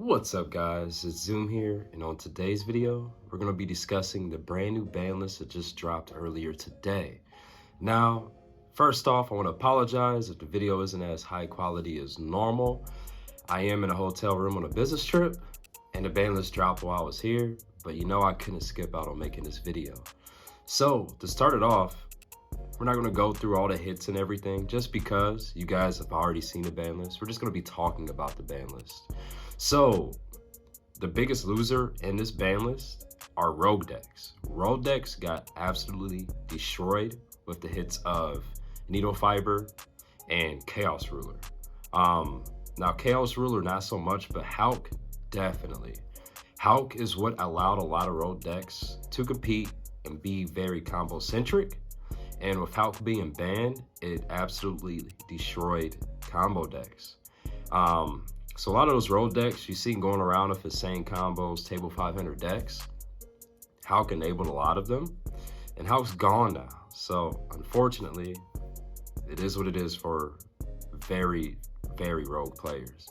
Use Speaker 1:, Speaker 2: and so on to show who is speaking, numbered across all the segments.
Speaker 1: What's up guys, it's Zoom here, and on today's video, we're going to be discussing the brand new ban list that just dropped earlier today. Now, first off, I want to apologize if the video isn't as high quality as normal. I am in a hotel room on a business trip, and the ban list dropped while I was here, but you know I couldn't skip out on making this video. So, to start it off, we're not going to go through all the hits and everything, just because you guys have already seen the ban list. We're just going to be talking about the ban list. So, the biggest loser in this ban list are rogue decks. Rogue decks got absolutely destroyed with the hits of Needle Fiber and Chaos Ruler. Now, Chaos Ruler, not so much, but Hulk, definitely. Hulk is what allowed a lot of rogue decks to compete and be very combo-centric. And with Hulk being banned, it absolutely destroyed combo decks. So a lot of those rogue decks you see going around with insane combos, table 500 decks, Hulk enabled a lot of them, and Hulk's gone now. So unfortunately, it is what it is for very, very rogue players.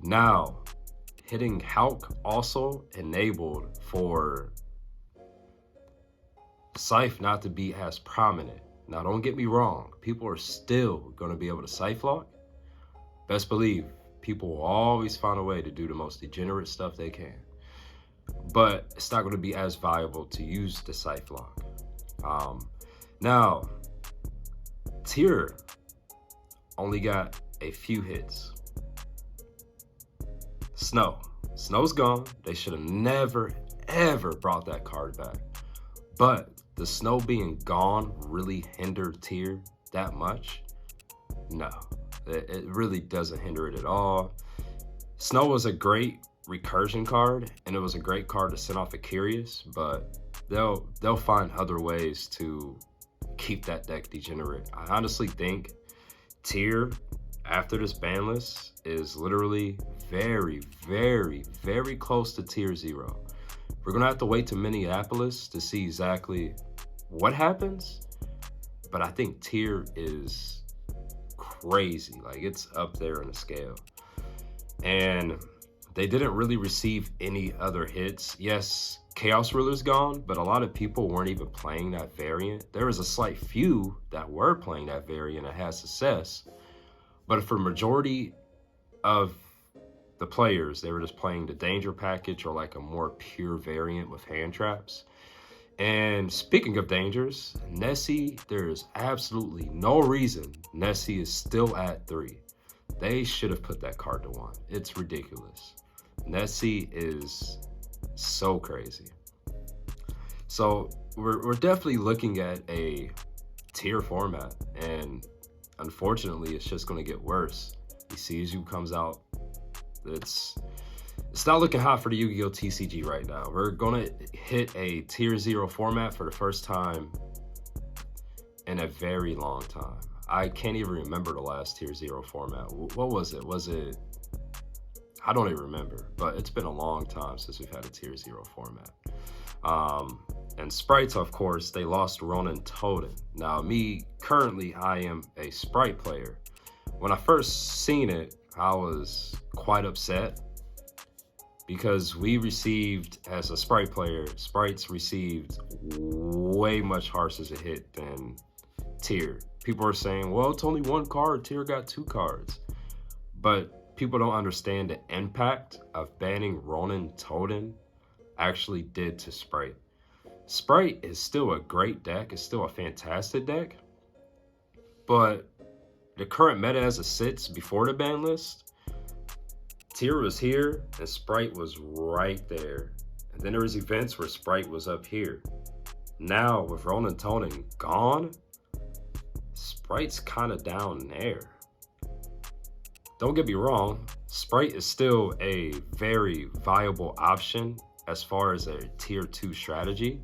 Speaker 1: Now, hitting Hulk also enabled for Scythe not to be as prominent. Now, don't get me wrong, people are still going to be able to Scythe lock. Best believe, people will always find a way to do the most degenerate stuff they can. But it's not going to be as viable to use the Scythe lock. Now, Tier only got a few hits. Snow's gone. They should have never, ever brought that card back. But the Snow being gone really hindered Tier that much? No. It really doesn't hinder it at all. Snow was a great recursion card, and it was a great card to send off a Curious, but they'll find other ways to keep that deck degenerate. I honestly think Tier, after this ban list, is literally very, very, very close to Tier 0. We're gonna have to wait to Minneapolis to see exactly what happens, but I think Tier is crazy. Like, it's up there in the scale. And they didn't really receive any other hits. Yes, Chaos Ruler's gone, but a lot of people weren't even playing that variant. There was a slight few that were playing that variant and had success, but for majority of the players, they were just playing the danger package or like a more pure variant with hand traps. And speaking of dangers, Nessie, there is absolutely no reason Nessie is still at 3. They should have put that card to 1. It's ridiculous. Nessie is so crazy. So we're definitely looking at a Tier format, and unfortunately, it's just going to get worse. The CSU comes out. It's not looking hot for the Yu-Gi-Oh TCG right now. We're gonna hit a Tier 0 format for the first time in a very long time. I can't even remember the last Tier 0 format. What was it? I don't even remember, but it's been a long time since we've had a Tier 0 format. And Sprites, of course, they lost Ronin Totem. Now, currently, I am a Sprite player. When I first seen it, I was quite upset, because we received, as a Sprite player, Sprites received way much harsher a hit than Tier. People are saying, well, it's only 1 card, Tier got 2 cards. But people don't understand the impact of banning Ronin Totem actually did to Sprite. Sprite is still a great deck, it's still a fantastic deck, but the current meta as it sits before the ban list, Tier was here and Sprite was right there. And then there was events where Sprite was up here. Now with Ronin Totem gone, Sprite's kind of down there. Don't get me wrong, Sprite is still a very viable option as far as a Tier 2 strategy.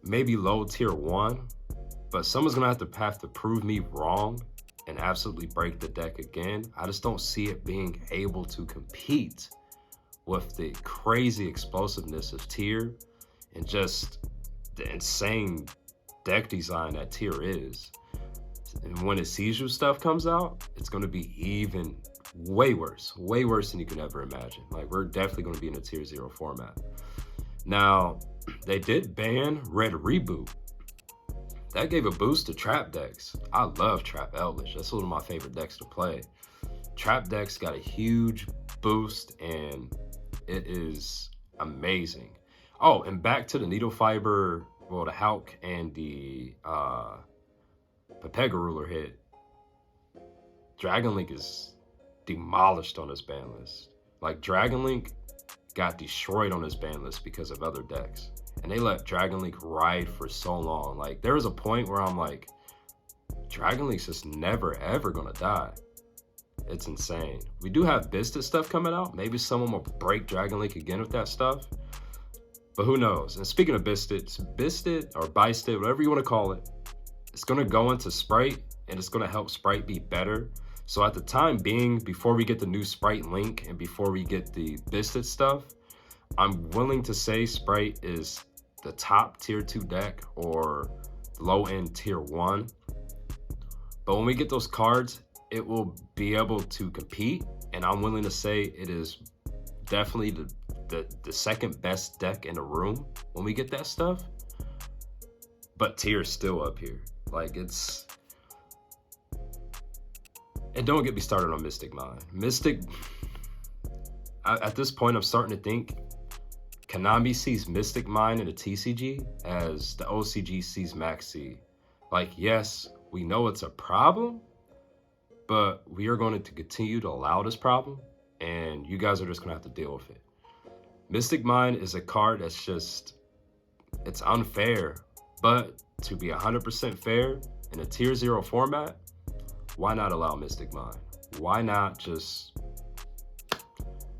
Speaker 1: Maybe low Tier 1, but someone's gonna have to prove me wrong and absolutely break the deck again. I just don't see it being able to compete with the crazy explosiveness of Tier and just the insane deck design that Tier is. And when the Seizure stuff comes out, it's going to be even way worse than you could ever imagine. Like, we're definitely going to be in a tier 0 format. Now, they did ban Red Reboot. That gave a boost to trap decks. I love Trap Eldritch. That's one of my favorite decks to play. Trap decks got a huge boost, and it is amazing. Oh, and back to the Needle Fiber, well, the Hulk and the Pepega Ruler hit. Dragon Link is demolished on this ban list. Like, Dragon Link got destroyed on this ban list because of other decks. And they let Dragon Link ride for so long. Like, there was a point where I'm like, Dragon Link's just never, ever gonna die. It's insane. We do have Bisted stuff coming out. Maybe someone will break Dragon Link again with that stuff. But who knows? And speaking of Bisted or Bisted, whatever you want to call it, it's gonna go into Sprite, and it's gonna help Sprite be better. So at the time being, before we get the new Sprite link and before we get the Bisted stuff, I'm willing to say Sprite is the top tier 2 deck or low end tier 1. But when we get those cards, it will be able to compete. And I'm willing to say it is definitely the second best deck in the room when we get that stuff. But tier's still up here. Like, it's... And don't get me started on Mystic Mine. At this point, I'm starting to think Konami sees Mystic Mine in a TCG as the OCG sees Maxi. Like, yes, we know it's a problem, but we are going to continue to allow this problem, and you guys are just going to have to deal with it. Mystic Mine is a card that's just, it's unfair, but to be 100% fair in a tier 0 format, why not allow Mystic Mine? Why not just...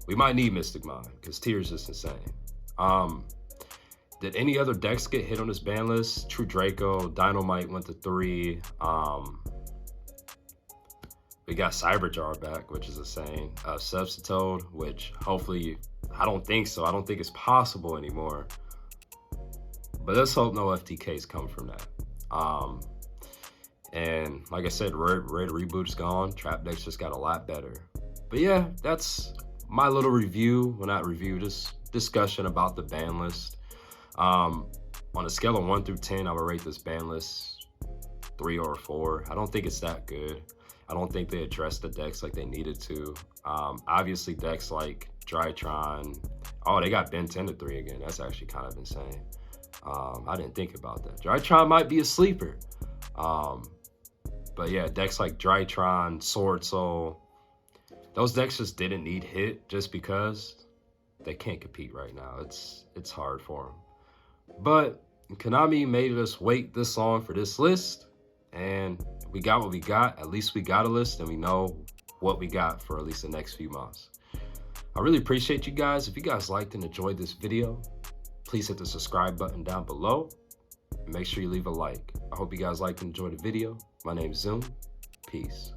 Speaker 1: We might need Mystic Mine because tier is just insane. Did any other decks get hit on this ban list? True Draco, Dynamite went to 3. We got Cyberjar back, which is insane. Substitute, which hopefully, I don't think so. I don't think it's possible anymore. But let's hope no FTKs come from that. And like I said, Red Reboot's gone. Trap decks just got a lot better. But yeah, that's my little review. Well, not review, just discussion about the ban list. On a scale of 1 through 10, I would rate this ban list 3 or 4. I don't think it's that good. I don't think they addressed the decks like they needed to. Obviously, decks like Drytron. Oh, they got Ben 10 to 3 again. That's actually kind of insane. I didn't think about that. Drytron might be a sleeper. But yeah, decks like Drytron, Sword Soul, those decks just didn't need hit just because they can't compete right now. It's hard for them. But Konami made us wait this long for this list, and we got what we got. At least we got a list, and we know what we got for at least the next few months. I really appreciate you guys. If you guys liked and enjoyed this video, please hit the subscribe button down below. And make sure you leave a like. I hope you guys liked and enjoyed the video. My name's Zoom. Peace.